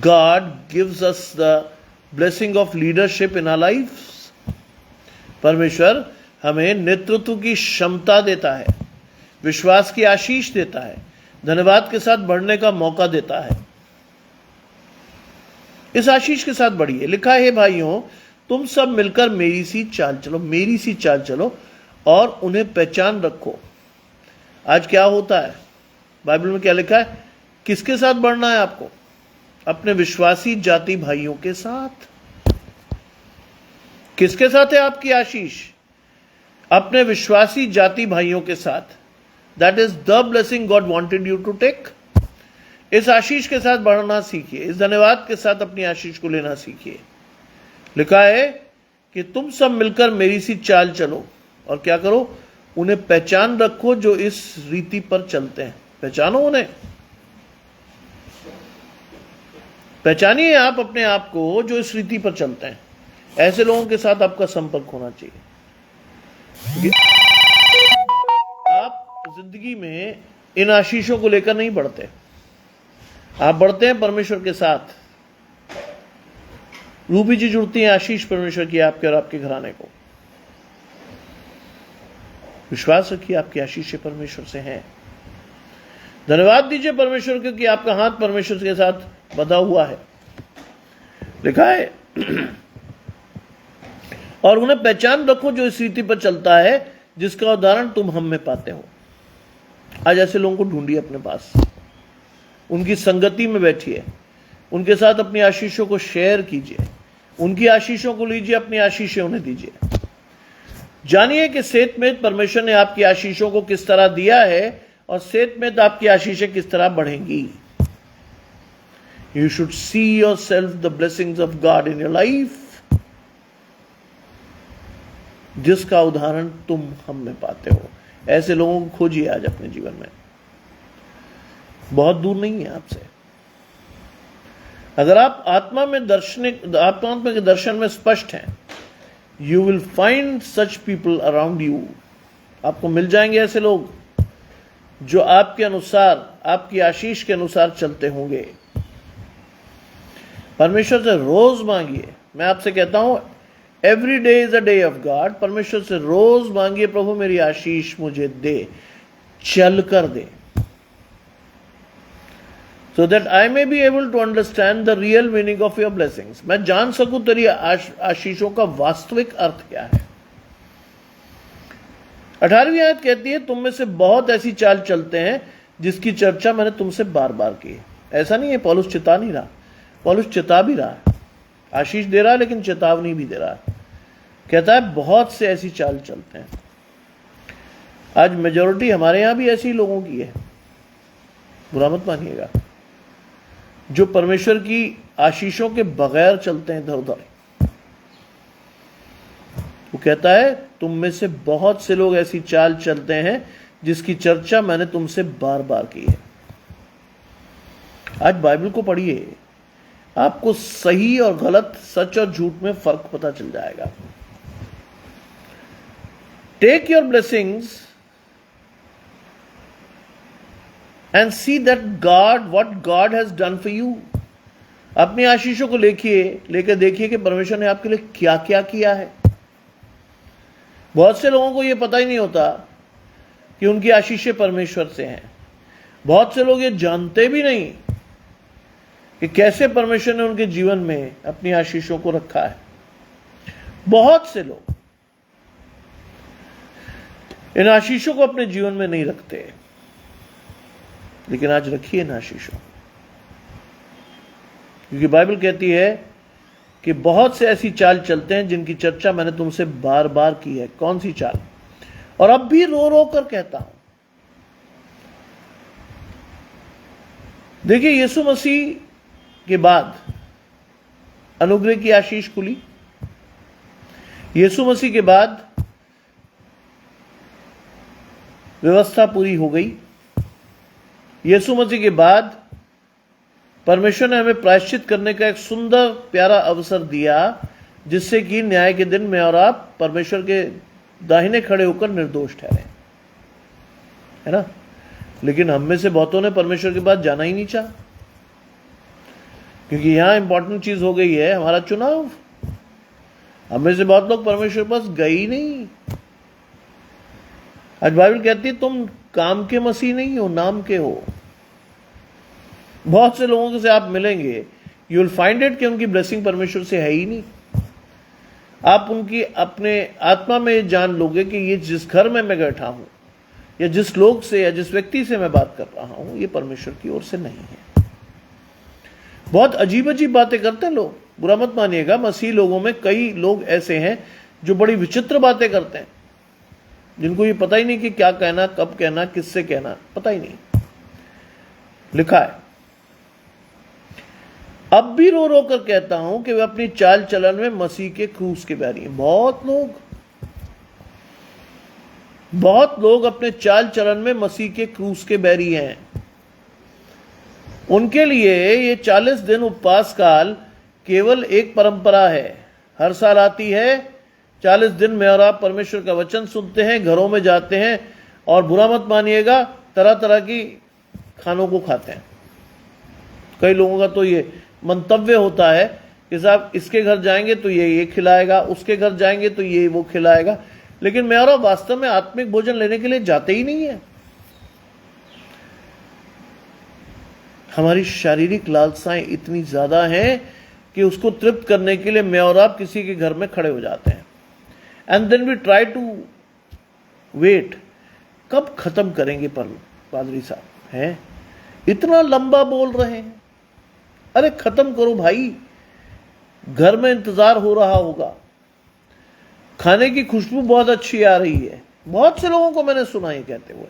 God gives us the blessing of leadership in our lives. परमेश्वर हमें नेतृत्व की क्षमता देता है, विश्वास की आशीष देता है, धन्यवाद के साथ बढ़ने का मौका देता है। इस आशीष के साथ बढ़िए। लिखा है, भाइयों तुम सब मिलकर मेरी सी चाल चलो, मेरी सी चाल चलो और उन्हें पहचान रखो। आज क्या होता है, बाइबल में क्या लिखा है, किसके साथ बढ़ना है आपको? अपने विश्वासी जाति भाइयों के साथ। किसके साथ है आपकी आशीष? अपने विश्वासी जाति भाइयों के साथ। That is the blessing God wanted you to take. इस आशीष के साथ बढ़ना सीखिए, इस धन्यवाद के साथ अपनी आशीष को लेना सीखिए। लिखा है कि तुम सब मिलकर मेरी सी चाल चलो और क्या करो, उन्हें पहचान रखो जो इस रीति पर चलते हैं। पहचानो उन्हें, पहचानिए आप अपने आप को जो इस रीति पर चलते हैं। ऐसे लोगों के साथ आपका संपर्क होना चाहिए। आप जिंदगी में इन आशीषों को लेकर नहीं बढ़ते, आप बढ़ते हैं परमेश्वर के साथ। रूबी जी जुड़ती हैं आशीष परमेश्वर की आपके और आपके घराने को। विश्वास रखिए आपकी आशीषें परमेश्वर से हैं। धन्यवाद दीजिए परमेश्वर को कि आपका हाथ परमेश्वर के साथ बंधा हुआ है। लिखा है और उन्हें पहचान रखो जो इस रीति पर चलता है, जिसका उदाहरण तुम हम में पाते हो। आज ऐसे लोगों को ढूंढिए अपने पास, उनकी संगति में बैठिए, उनके साथ अपनी आशीषों को शेयर कीजिए, उनकी आशीषों को लीजिए, अपनी आशीषें उन्हें दीजिए। जानिए कि सेत में परमेश्वर ने आपकी आशीषों को किस तरह दिया है और सेत में आपकी आशीषें किस तरह बढ़ेंगी। You should see your self the blessings of God in your life, जिसका उदाहरण तुम हम में पाते हो। ऐसे लोगों को खोजिए आज अपने जीवन में, बहुत दूर नहीं है आपसे। अगर आप आत्मा के दर्शन में स्पष्ट हैं, you will find such people around you. आपको मिल जाएंगे ऐसे लोग जो आपके अनुसार, आपकी आशीष के अनुसार चलते होंगे। परमेश्वर से रोज मांगिए। मैं आपसे कहता हूं, every day is a day of God. परमेश्वर से रोज मांगिए, प्रभु मेरी आशीष मुझे दे, चल कर दे, so that I may be able to understand the real meaning of your blessings। मैं जान सकूं तेरी आशीषों का वास्तविक अर्थ क्या है। 18वीं आयत कहती है, तुम में से बहुत ऐसी चाल चलते हैं जिसकी चर्चा मैंने तुमसे बार बार की है। ऐसा नहीं है पौलुस चिता नहीं रहा, पौलुस चिता भी रहा है, आशीष दे रहा है लेकिन चेतावनी भी दे रहा है। कहता है बहुत से ऐसी चाल चलते हैं। आज मेजॉरिटी हमारे यहां भी ऐसी लोगों की है, बुरा मत मानिएगा, जो परमेश्वर की आशीषों के बगैर चलते हैं इधर उधर। वो कहता है तुम में से बहुत से लोग ऐसी चाल चलते हैं जिसकी चर्चा मैंने तुमसे बार बार की है। आज बाइबल को पढ़िए, आपको सही और गलत, सच और झूठ में फर्क पता चल जाएगा। Take your blessings and see that what God has done for you। अपनी आशीषों को लेकर देखिए कि परमेश्वर ने आपके लिए क्या क्या किया है। बहुत से लोगों को यह पता ही नहीं होता कि उनकी आशीषें परमेश्वर से हैं। बहुत से लोग ये जानते भी नहीं कि कैसे परमेश्वर ने उनके जीवन में अपनी आशीषों को रखा है। बहुत से लोग इन आशीषों को अपने जीवन में नहीं रखते, लेकिन आज रखिए इन आशीषों, क्योंकि बाइबल कहती है कि बहुत से ऐसी चाल चलते हैं जिनकी चर्चा मैंने तुमसे बार बार की है। कौन सी चाल? और अब भी रो रो कर कहता हूं। देखिए, यीशु मसीह के बाद अनुग्रह की आशीष खुली। यीशु मसीह के बाद व्यवस्था पूरी हो गई। यीशु मसीह के बाद परमेश्वर ने हमें प्रायश्चित करने का एक सुंदर प्यारा अवसर दिया, जिससे कि न्याय के दिन में और आप परमेश्वर के दाहिने खड़े होकर निर्दोष ठहरे, है ना। लेकिन हम में से बहुतों ने परमेश्वर के पास जाना ही नहीं चाहा, क्योंकि यहां इंपॉर्टेंट चीज हो गई है हमारा चुनाव। हम में से बहुत लोग परमेश्वर के पास गए ही नहीं। आज बाइबल कहती है तुम काम के मसीह नहीं हो, नाम के हो। बहुत से लोगों से आप मिलेंगे, यू विल फाइंड इट कि उनकी ब्लेसिंग परमेश्वर से है ही नहीं। आप उनकी अपने आत्मा में जान लोगे कि ये जिस घर में मैं बैठा हूं, या जिस लोग से या जिस व्यक्ति से मैं बात कर रहा हूं, ये परमेश्वर की ओर से नहीं है। बहुत अजीब अजीब बातें करते हैं लोग, बुरा मत मानिएगा। मसीह लोगों में कई लोग ऐसे हैं जो बड़ी विचित्र बातें करते हैं, जिनको ये पता ही नहीं कि क्या कहना, कब कहना, किससे कहना, पता ही नहीं। लिखा है, अब भी रो रो कर कहता हूं कि वे अपनी चाल चलन में मसीह के क्रूस के बैरी हैं। बहुत लोग अपने चाल चलन में मसीह के क्रूस के बैरी हैं। उनके लिए ये 40 दिन उपवास काल केवल एक परंपरा है। हर साल आती है, 40 दिन में और आप परमेश्वर का वचन सुनते हैं, घरों में जाते हैं और बुरा मत मानिएगा तरह तरह की खानों को खाते हैं। कई लोगों का तो ये मंतव्य होता है कि साहब इसके घर जाएंगे तो ये खिलाएगा, उसके घर जाएंगे तो ये वो खिलाएगा, लेकिन मैं और वास्तव में आत्मिक भोजन लेने के लिए जाते ही नहीं है। हमारी शारीरिक लालसाएं इतनी ज्यादा हैं कि उसको तृप्त करने के लिए मैं और आप किसी के घर में खड़े हो जाते हैं। And then we try to wait, कब खत्म करेंगे पादरी साहब, हैं इतना लंबा बोल रहे हैं। अरे खत्म करो भाई, घर में इंतजार हो रहा होगा, खाने की खुशबू बहुत अच्छी आ रही है। बहुत से लोगों को मैंने सुना ये कहते हुए,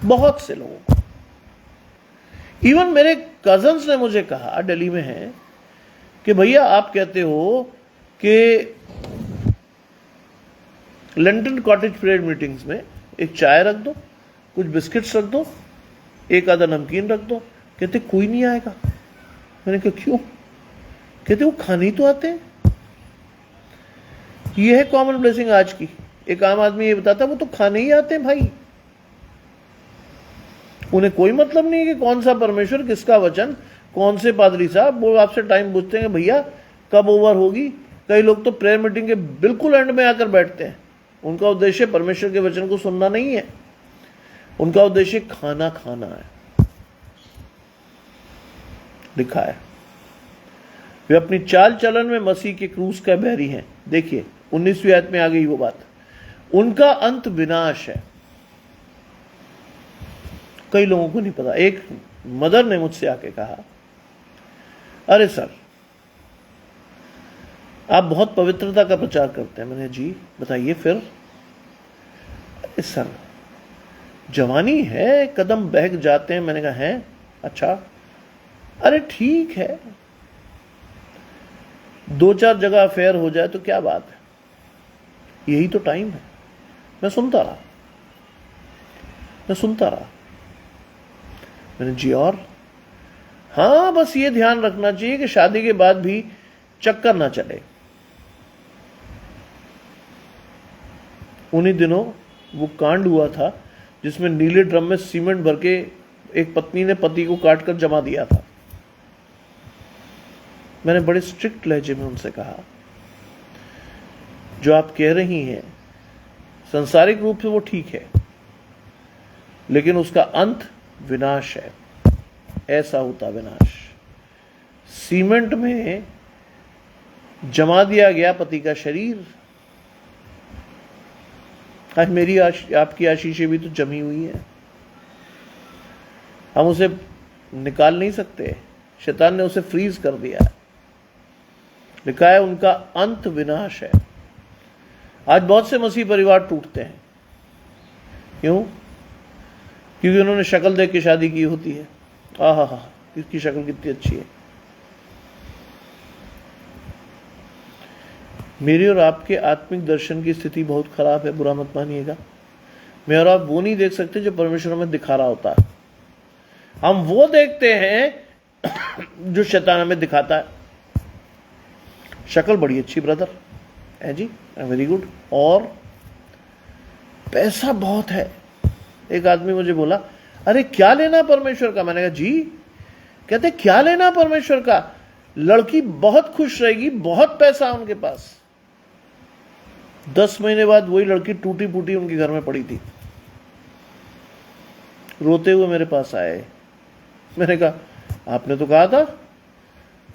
बहुत से लोगों को। इवन मेरे कजन्स ने मुझे कहा, दिल्ली में हैं, कि भैया आप कहते हो कि लंदन कॉटेज प्रेयर मीटिंग्स में एक चाय रख दो, कुछ बिस्किट्स रख दो, एक आधा नमकीन रख दो। कहते कोई नहीं आएगा, मैंने कहा क्यों? कहते वो खाने ही तो आते हैं। ये है कॉमन ब्लेसिंग आज की। एक आम आदमी ये बताता वो तो खाने ही आते हैं भाई, उन्हें कोई मतलब नहीं है कि कौन सा परमेश्वर, किसका वचन, कौन से पादरी साहब। वो आपसे टाइम पूछते हैं भैया कब ओवर होगी। कई लोग तो प्रेयर मीटिंग के बिल्कुल एंड में आकर बैठते हैं। उनका उद्देश्य परमेश्वर के वचन को सुनना नहीं है, उनका उद्देश्य खाना खाना है। लिखा है वे अपनी चाल चलन में मसीह के क्रूस का बैरी हैं। देखिए 19वीं आयत में आ गई वो बात, उनका अंत विनाश है। कई लोगों को नहीं पता। एक मदर ने मुझसे आके कहा, अरे सर आप बहुत पवित्रता का प्रचार करते हैं। मैंने जी बताइए फिर। अरे सर जवानी है, कदम बहक जाते हैं। मैंने कहा है, अच्छा अरे ठीक है, 2-4 जगह अफेयर हो जाए तो क्या बात है, यही तो टाइम है। मैं सुनता रहा। मैंने जी और? हाँ बस ये ध्यान रखना चाहिए कि शादी के बाद भी चक्कर ना चले। उन्हीं दिनों वो कांड हुआ था जिसमें नीले ड्रम में सीमेंट भर के एक पत्नी ने पति को काटकर जमा दिया था। मैंने बड़े स्ट्रिक्ट लहजे में उनसे कहा, जो आप कह रही हैं सांसारिक रूप से वो ठीक है, लेकिन उसका अंत विनाश है। ऐसा होता विनाश। सीमेंट में जमा दिया गया पति का शरीर। आज मेरी आपकी आशीषें भी तो जमी हुई है, हम उसे निकाल नहीं सकते। शैतान ने उसे फ्रीज कर दिया है। लिखा है उनका अंत विनाश है। आज बहुत से मसीह परिवार टूटते हैं। क्यों? क्योंकि उन्होंने शक्ल देख के शादी की होती है। आहा हा, इसकी शक्ल कितनी अच्छी है। मेरी और आपके आत्मिक दर्शन की स्थिति बहुत खराब है, बुरा मत मानिएगा। मैं और आप वो नहीं देख सकते जो परमेश्वर हमें दिखा रहा होता है। हम वो देखते हैं जो शैतान हमें दिखाता है। शक्ल बड़ी अच्छी ब्रदर है जी, वेरी गुड, और पैसा बहुत है। एक आदमी मुझे बोला, अरे क्या लेना परमेश्वर का? मैंने कहा जी, कहते क्या लेना परमेश्वर का, लड़की बहुत खुश रहेगी, बहुत पैसा उनके पास। 10 महीने बाद वही लड़की टूटी फूटी उनके घर में पड़ी थी। रोते हुए मेरे पास आए। मैंने कहा आपने तो कहा था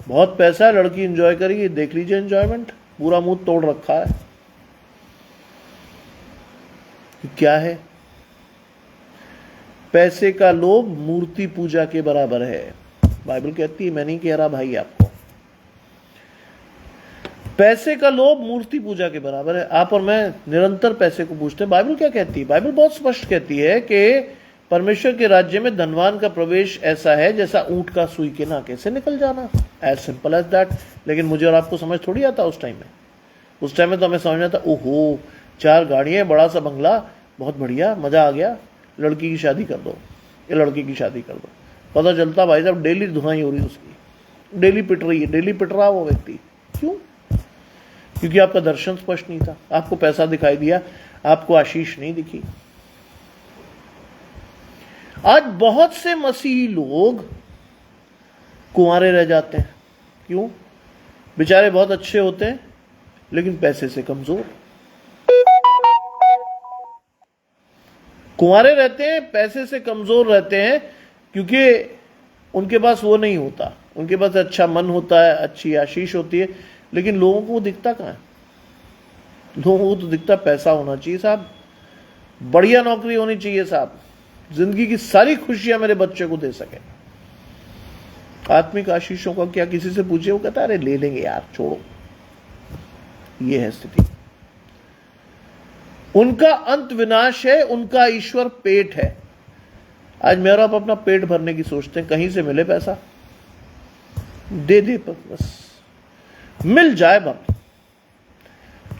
बहुत पैसा है, लड़की एंजॉय करेगी, देख लीजिए एंजॉयमेंट, पूरा मुंह तोड़ रखा है। क्या है? पैसे का लोभ मूर्ति पूजा के बराबर है। बाइबल कहती है, मैं नहीं कह रहा भाई आपको। पैसे का लोभ मूर्ति पूजा के बराबर है। आप और मैं निरंतर पैसे को पूछते हैं। बाइबल क्या कहती है? बाइबल बहुत स्पष्ट कहती है कि परमेश्वर के राज्य में धनवान का प्रवेश ऐसा है जैसा ऊंट का सुई के नाके से निकल जाना। As simple as that. लेकिन मुझे और आपको समझ थोड़ी आता उस टाइम में। उस टाइम में तो हमें समझ आता, ओहो 4 गाड़ियां, बड़ा सा बंगला, बहुत बढ़िया, मजा आ गया, लड़की की शादी कर दो, ये लड़की की शादी कर दो। पता चलता भाई साहब डेली धुनाई हो रही उसकी, डेली पिट रही है, डेली पिट रहा वो व्यक्ति। क्यों? क्योंकि आपका दर्शन स्पष्ट नहीं था। आपको पैसा दिखाई दिया, आपको आशीष नहीं दिखी। आज बहुत से मसीही लोग कुंवारे रह जाते हैं। क्यों? बेचारे बहुत अच्छे होते हैं लेकिन पैसे से कमजोर। कुंवारे रहते हैं, पैसे से कमजोर रहते हैं, क्योंकि उनके पास वो नहीं होता। उनके पास अच्छा मन होता है, अच्छी आशीष होती है, लेकिन लोगों को वो दिखता कहाँ है? लोगों को तो दिखता पैसा होना चाहिए साहब, बढ़िया नौकरी होनी चाहिए साहब, जिंदगी की सारी खुशियां मेरे बच्चे को दे सके। आत्मिक आशीषों का क्या किसी से पूछे, वो कहता है अरे ले लेंगे यार, छोड़ो। ये है स्थिति। उनका अंत विनाश है, उनका ईश्वर पेट है। आज मेरा आप अपना पेट भरने की सोचते हैं, कहीं से मिले पैसा, दे दे पर बस मिल जाए, बस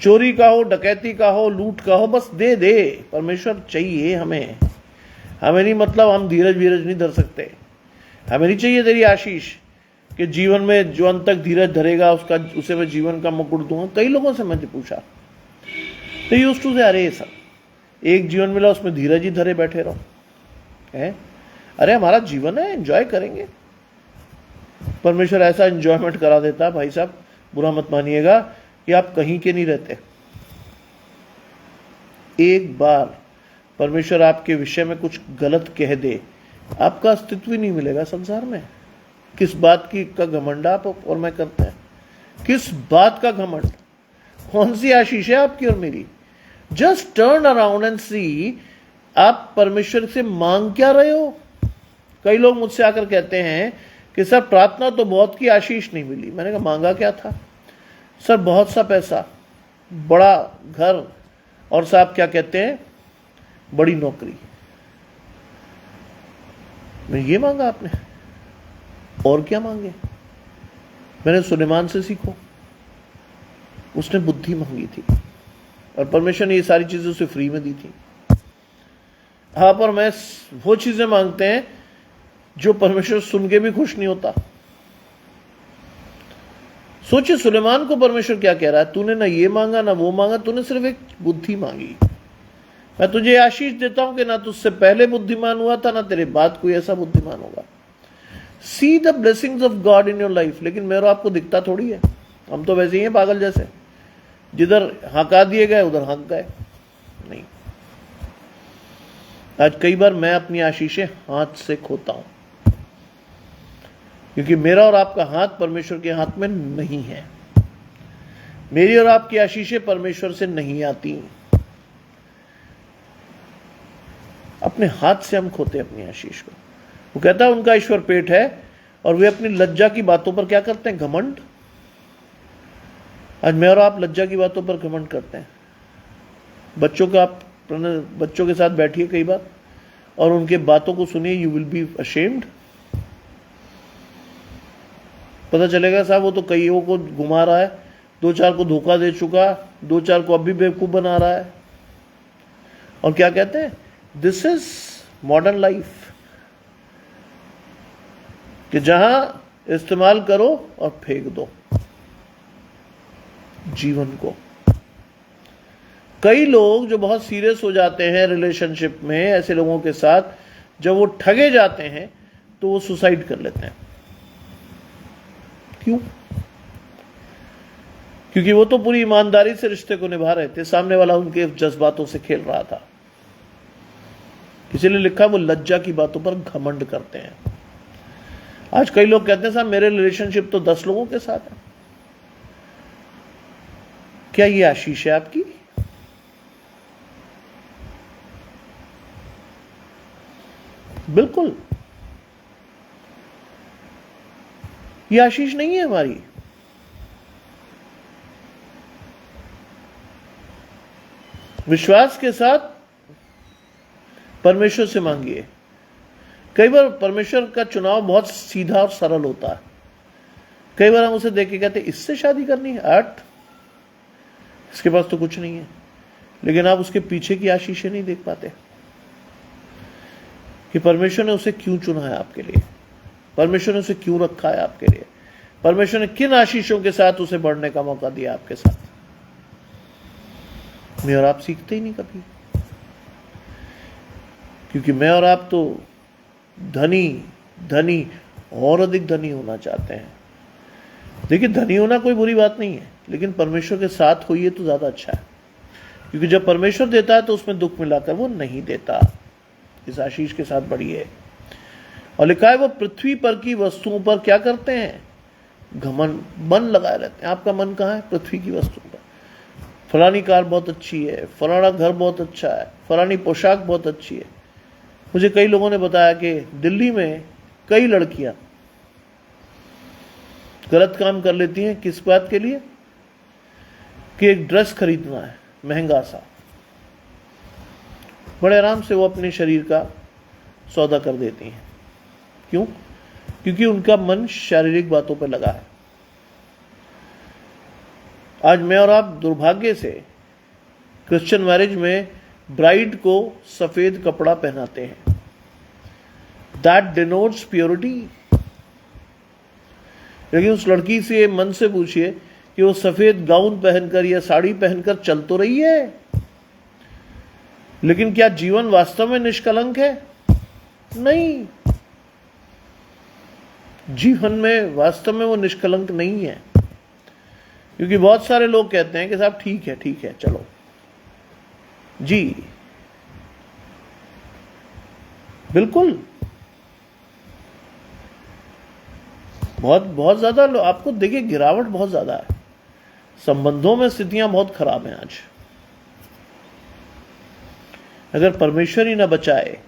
चोरी का हो, डकैती का हो, लूट का हो, बस दे दे। परमेश्वर चाहिए हमें। हमें नहीं मतलब हम धीरज वीरज नहीं धर सकते। हमें नहीं चाहिए तेरी आशीष कि जीवन में जो अंत तक धीरज धरेगा उसे मैं जीवन का मुकुट दूंगा। कई लोगों से मैंने पूछा, तो यूज्ड टू से अरे सर एक जीवन मिला उसमें धीरज ही धरे बैठे रहो है। अरे हमारा जीवन है, एंजॉय करेंगे। परमेश्वर ऐसा एंजॉयमेंट करा देता भाई साहब, बुरा मत मानिएगा, कि आप कहीं के नहीं रहते। एक बार परमेश्वर आपके विषय में कुछ गलत कह दे, आपका अस्तित्व ही नहीं मिलेगा संसार में। किस बात की का घमंड आप और मैं करते हैं? किस बात का घमंड? कौन सी आशीष है आपकी और मेरी? जस्ट टर्न अराउंड एंड सी, आप परमेश्वर से मांग क्या रहे हो? कई लोग मुझसे आकर कहते हैं कि सर प्रार्थना तो बहुत की, आशीष नहीं मिली। मैंने कहा मांगा क्या था? सर बहुत सा पैसा, बड़ा घर, और साहब क्या कहते हैं, बड़ी नौकरी। मैं ये मांगा आपने? और क्या मांगे? मैंने सुलेमान से सीखो, उसने बुद्धि मांगी थी और परमेश्वर ने ये सारी चीजें उसे फ्री में दी थी। हाँ, पर मैं वो चीजें मांगते हैं जो परमेश्वर सुन के भी खुश नहीं होता। सोचिए सुलेमान को परमेश्वर क्या कह रहा है, तूने ना ये मांगा ना वो मांगा, तूने सिर्फ एक बुद्धि मांगी। मैं तुझे आशीष देता हूं कि ना तुझसे पहले बुद्धिमान हुआ था, ना तेरे बाद कोई ऐसा बुद्धिमान होगा। See the blessings of God in your life. लेकिन मेरा आपको दिखता थोड़ी है, हम तो वैसे ही हैं पागल जैसे, जिधर हंका दिए गए उधर हंक गए। नहीं, आज कई बार मैं अपनी आशीषें हाथ से खोता हूं, क्योंकि मेरा और आपका हाथ परमेश्वर के हाथ में नहीं है। मेरी और आपकी आशीषें परमेश्वर से नहीं आती। अपने हाथ से हम खोते अपनी आशीष को। वो कहता है उनका ईश्वर पेट है और वे अपनी लज्जा की बातों पर क्या करते हैं, घमंड। आज मैं और आप लज्जा की बातों पर घमंड करते हैं। बच्चों के साथ बैठिए कई बार और उनके बातों को सुनिए, यू विल बी अशेम्ड। पता चलेगा साहब वो तो कईयों को घुमा रहा है, 2-4 को धोखा दे चुका, 2-4 को अभी बेवकूफ बना रहा है। और क्या कहते हैं, दिस इज मॉडर्न लाइफ, कि जहां इस्तेमाल करो और फेंक दो जीवन को। कई लोग जो बहुत सीरियस हो जाते हैं रिलेशनशिप में, ऐसे लोगों के साथ जब वो ठगे जाते हैं तो वो सुसाइड कर लेते हैं। क्यों? क्योंकि वो तो पूरी ईमानदारी से रिश्ते को निभा रहे थे, सामने वाला उनके जज्बातों से खेल रहा था। इसीलिए लिखा वो लज्जा की बातों पर घमंड करते हैं। आज कई लोग कहते हैं साहब मेरे रिलेशनशिप तो 10 लोगों के साथ है। क्या ये आशीष है आपकी? बिल्कुल, ये आशीष नहीं है हमारी। विश्वास के साथ परमेश्वर से मांगिए। कई बार परमेश्वर का चुनाव बहुत सीधा और सरल होता है। कई बार हम उसे देख के कहते इससे शादी करनी है, आठ इसके पास तो कुछ नहीं है, लेकिन आप उसके पीछे की आशीषें नहीं देख पाते कि परमेश्वर ने उसे क्यों चुना है आपके लिए, परमेश्वर ने उसे क्यों रखा है आपके लिए, परमेश्वर ने किन आशीषों के साथ उसे बढ़ने का मौका दिया आपके साथ। मैं और आप सीखते ही नहीं कभी, क्योंकि मैं और आप तो धनी और अधिक धनी होना चाहते हैं। देखिए, धनी होना कोई बुरी बात नहीं है, लेकिन परमेश्वर के साथ होइए तो ज्यादा अच्छा है, क्योंकि जब परमेश्वर देता है तो उसमें दुख मिलाकर वो नहीं देता। इस आशीष के साथ बढ़िए। और लिखा है वो पृथ्वी पर की वस्तुओं पर क्या करते हैं, घमंड, मन लगाए रहते हैं। आपका मन कहाँ है? पृथ्वी की वस्तुओं पर। फलानी कार बहुत अच्छी है, फलाना घर बहुत अच्छा है, फलानी पोशाक बहुत अच्छी है। मुझे कई लोगों ने बताया कि दिल्ली में कई लड़कियां गलत काम कर लेती हैं। किस बात के लिए? कि एक ड्रेस खरीदना है महंगा सा, बड़े आराम से वो अपने शरीर का सौदा कर देती हैं। क्यों? क्योंकि उनका मन शारीरिक बातों पर लगा है। आज मैं और आप दुर्भाग्य से क्रिश्चियन मैरिज में ब्राइड को सफेद कपड़ा पहनाते हैं। That denotes purity. लेकिन उस लड़की से मन से पूछिए कि वो सफेद गाउन पहनकर या साड़ी पहनकर चल तो रही है, लेकिन क्या जीवन वास्तव में निष्कलंक है? नहीं, जीवन में वास्तव में वो निष्कलंक नहीं है। क्योंकि बहुत सारे लोग कहते हैं कि साहब ठीक है चलो जी, बिल्कुल बहुत ज्यादा आपको देखिए गिरावट बहुत ज्यादा है, संबंधों में स्थितियां बहुत खराब हैं आज। अगर परमेश्वर ही ना बचाए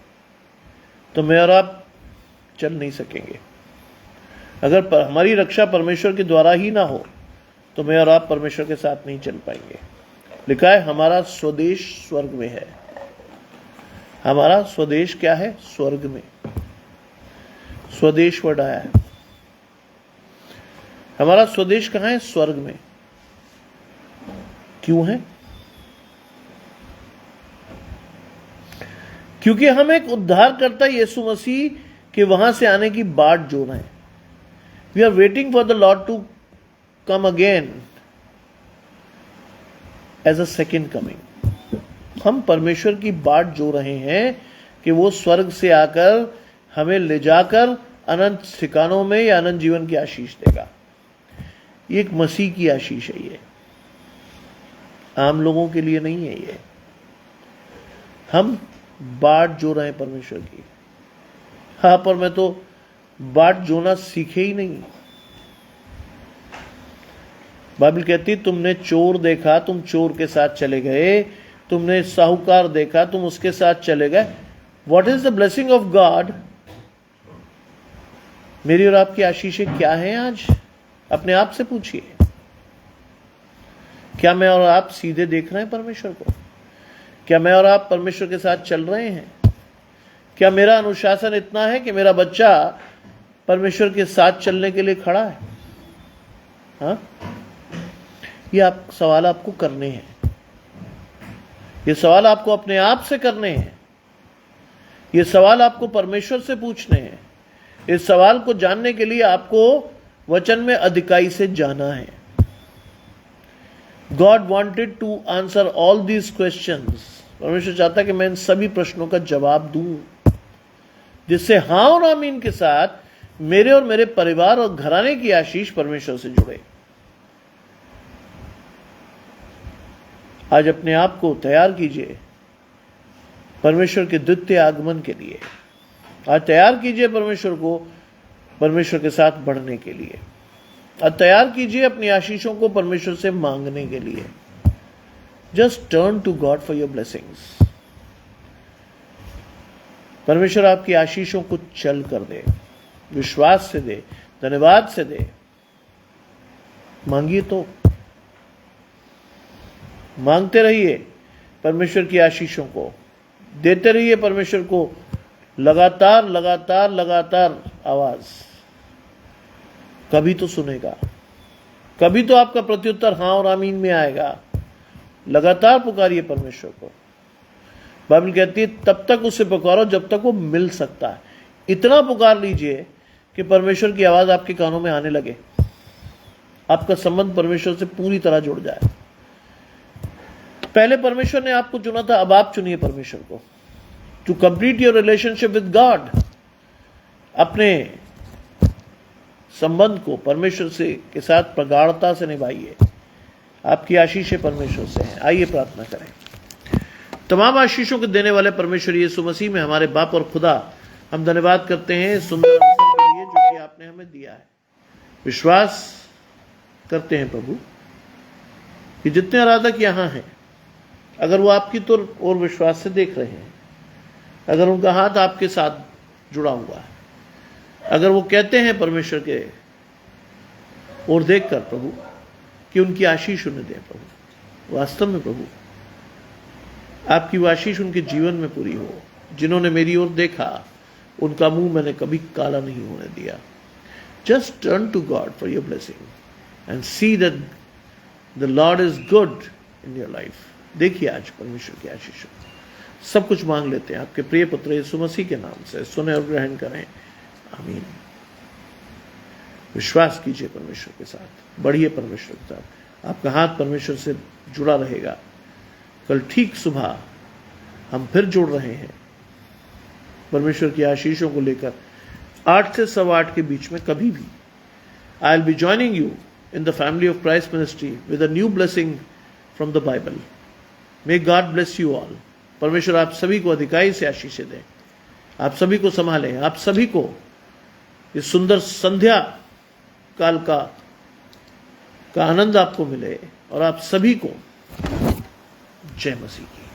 तो मैं और आप चल नहीं सकेंगे। अगर हमारी रक्षा परमेश्वर के द्वारा ही ना हो तो मैं और आप परमेश्वर के साथ नहीं चल पाएंगे। लिखा है हमारा स्वदेश स्वर्ग में है। हमारा स्वदेश क्या है? स्वर्ग में। स्वदेश वर्ड आया है। हमारा स्वदेश कहां है? स्वर्ग में। क्यों है? क्योंकि हम एक उद्धारकर्ता यीशु मसीह के वहां से आने की बाट जो रहे हैं। We are waiting for the Lord to come again as a second coming. हम परमेश्वर की बाट जो रहे हैं कि वो स्वर्ग से आकर हमें ले जाकर अनंत ठिकानों में या अनंत जीवन की आशीष देगा। ये एक मसीह की आशीष है, ये आम लोगों के लिए नहीं है। ये हम बाट जो रहे हैं परमेश्वर की। हाँ, पर मैं तो बाट जोना सीखे ही नहीं। बाइबल कहती तुमने चोर देखा, तुम चोर के साथ चले गए, तुमने साहूकार देखा, तुम उसके साथ चले गए। What is the blessing of God? मेरी और आपकी आशीषें क्या हैं आज? अपने आप से पूछिए, क्या मैं और आप सीधे देख रहे हैं परमेश्वर को? क्या मैं और आप परमेश्वर के साथ चल रहे हैं? क्या मेरा अनुशासन इतना है कि मेरा बच्चा परमेश्वर के साथ चलने के लिए खड़ा है? हाँ, ये सवाल आपको करने हैं। ये सवाल आपको अपने आप से करने हैं। ये सवाल आपको परमेश्वर से पूछने हैं। इस सवाल को जानने के लिए आपको वचन में अधिकाई से जाना है। God wanted to answer all these questions. परमेश्वर चाहता है कि मैं इन सभी प्रश्नों का जवाब दूं, जिससे हाँ और आमीन के साथ मेरे और मेरे परिवार और घराने की आशीष परमेश्वर से जुड़े। आज अपने आप को तैयार कीजिए परमेश्वर के द्वितीय आगमन के लिए। आज तैयार कीजिए परमेश्वर को परमेश्वर के साथ बढ़ने के लिए। आज तैयार कीजिए अपनी आशीषों को परमेश्वर से मांगने के लिए। Just turn to God for your blessings. परमेश्वर आपकी आशीषों को चल कर दे, विश्वास से दे, धन्यवाद से दे। मांगिए तो, मांगते रहिए परमेश्वर की आशीषों को, देते रहिए परमेश्वर को लगातार लगातार लगातार आवाज। कभी तो सुनेगा, कभी तो आपका प्रत्युत्तर हाँ और आमीन में आएगा। लगातार पुकारिए परमेश्वर को। बाइबल कहती है तब तक उसे पुकारो जब तक वो मिल सकता है। इतना पुकार लीजिए कि परमेश्वर की आवाज आपके कानों में आने लगे, आपका संबंध परमेश्वर से पूरी तरह जुड़ जाए। पहले परमेश्वर ने आपको चुना था, अब आप चुनिए परमेश्वर को। To complete your relationship with God, अपने संबंध को परमेश्वर से के साथ प्रगाढ़ता से निभाइए। आपकी आशीषें परमेश्वर से हैं। आइए प्रार्थना करें। तमाम आशीषों को देने वाले परमेश्वर यीशु मसीह में हमारे बाप और खुदा, हम धन्यवाद करते हैं सुंदर अवसर के लिए जो कि आपने हमें दिया है। विश्वास करते हैं प्रभु कि जितने आराधक यहाँ हैं, अगर वो आपकी ओर विश्वास से देख रहे हैं, अगर उनका हाथ आपके साथ जुड़ा हुआ है, अगर वो कहते हैं परमेश्वर के ओर देखकर प्रभु कि उनकी आशीष उन्हें दे प्रभु, वास्तव में प्रभु आपकी वो आशीष उनके जीवन में पूरी हो। जिन्होंने मेरी ओर देखा उनका मुंह मैंने कभी काला नहीं होने दिया। Just turn to God for your blessing and see that the Lord is good in your life. देखिए आज परमेश्वर की आशीष। सब कुछ मांग लेते हैं आपके प्रिय पुत्र यीशु मसीह के नाम से। सुने और ग्रहण करें। आमीन। विश्वास कीजिए परमेश्वर के साथ, बढ़िए परमेश्वर के साथ, आपका हाथ परमेश्वर से जुड़ा रहेगा। कल ठीक सुबह हम फिर जुड़ रहे हैं परमेश्वर की आशीषों को लेकर 8 से 8:15 के बीच में कभी भी। I will be joining you in the family of Christ Ministry with a new blessing from the Bible. May God bless you all. परमेश्वर आप सभी को अधिकाई से आशीषें दें, आप सभी को संभालें, आप सभी को इस सुंदर संध्या काल का आनंद आपको मिले और आप सभी को जय मसीह की।